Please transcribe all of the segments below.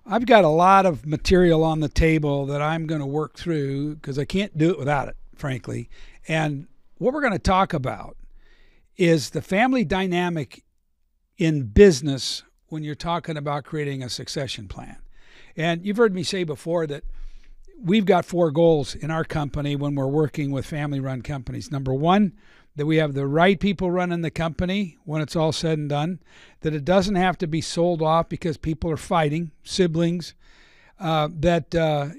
I've got a lot of material on the table that I'm going to work through because I can't do it without it, frankly. And what we're going to talk about is the family dynamic in business when you're talking about creating a succession plan. And you've heard me say before that we've got four goals in our company when we're working with family run companies. Number one, that we have the right people running the company when it's all said and done, that it doesn't have to be sold off because people are fighting, siblings, that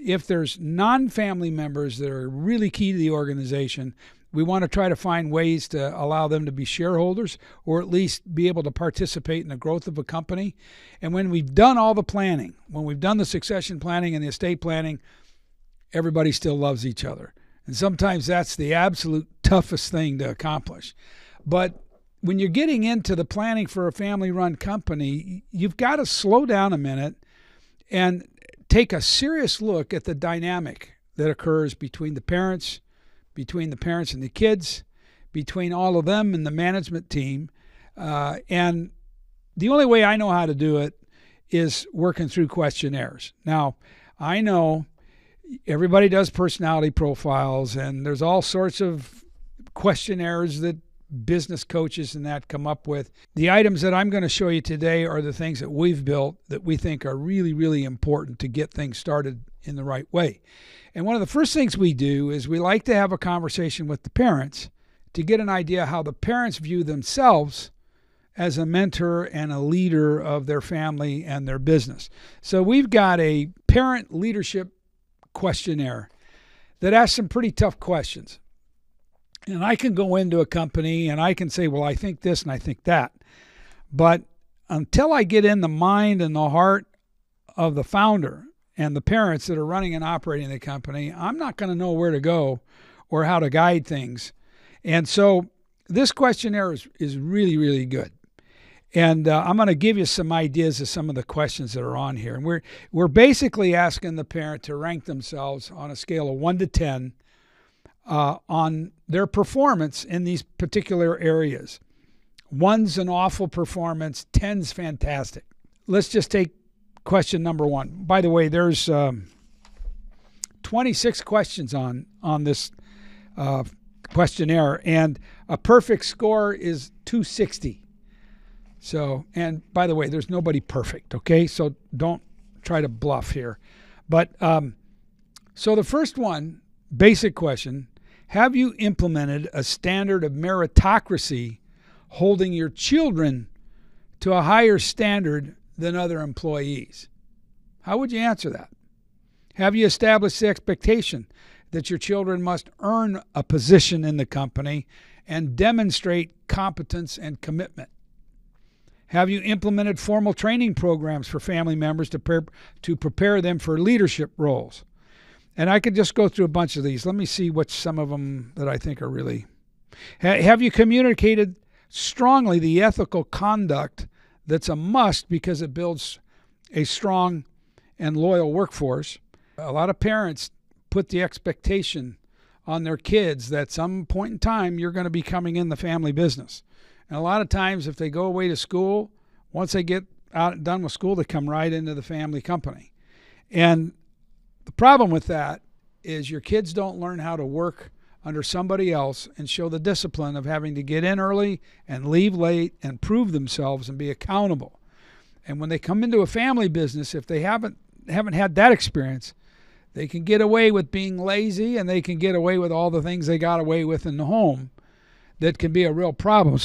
if there's non-family members that are really key to the organization, we want to try to find ways to allow them to be shareholders or at least be able to participate in the growth of a company. And when we've done all the planning, when we've done the succession planning and the estate planning, everybody still loves each other. And sometimes that's the absolute toughest thing to accomplish. But when you're getting into the planning for a family-run company, you've got to slow down a minute and take a serious look at the dynamic that occurs between the parents and the kids, between all of them and the management team. And the only way I know how to do it is working through questionnaires. Now, I know everybody does personality profiles, and there's all sorts of questionnaires that business coaches and that come up with. The items that I'm going to show you today are the things that we've built that we think are really, really important to get things started in the right way. And one of the first things we do is we like to have a conversation with the parents to get an idea how the parents view themselves as a mentor and a leader of their family and their business. So we've got a parent leadership questionnaire that asks some pretty tough questions. And I can go into a company and I can say, well, I think this and I think that. But until I get in the mind and the heart of the founder and the parents that are running and operating the company, I'm not going to know where to go or how to guide things. And so this questionnaire is really, really good. And I'm going to give you some ideas of some of the questions that are on here. And we're basically asking the parent to rank themselves on a scale of 1 to 10 on their performance in these particular areas. 1's an awful performance, 10's fantastic. Let's just take question number 1. By the way, there's 26 questions on this questionnaire, and a perfect score is 260. So, and by the way, there's nobody perfect, okay? So don't try to bluff here. But so the first one, basic question, have you implemented a standard of meritocracy holding your children to a higher standard than other employees? How would you answer that? Have you established the expectation that your children must earn a position in the company and demonstrate competence and commitment? Have you implemented formal training programs for family members to prepare them for leadership roles? And I could just go through a bunch of these. Let me see what some of them that I think are really. Have you communicated strongly the ethical conduct that's a must because it builds a strong and loyal workforce? A lot of parents put the expectation on their kids that some point in time you're going to be coming in the family business. And a lot of times if they go away to school, once they get out done with school, they come right into the family company. And the problem with that is your kids don't learn how to work under somebody else and show the discipline of having to get in early and leave late and prove themselves and be accountable. And when they come into a family business, if they haven't had that experience, they can get away with being lazy and they can get away with all the things they got away with in the home that can be a real problem.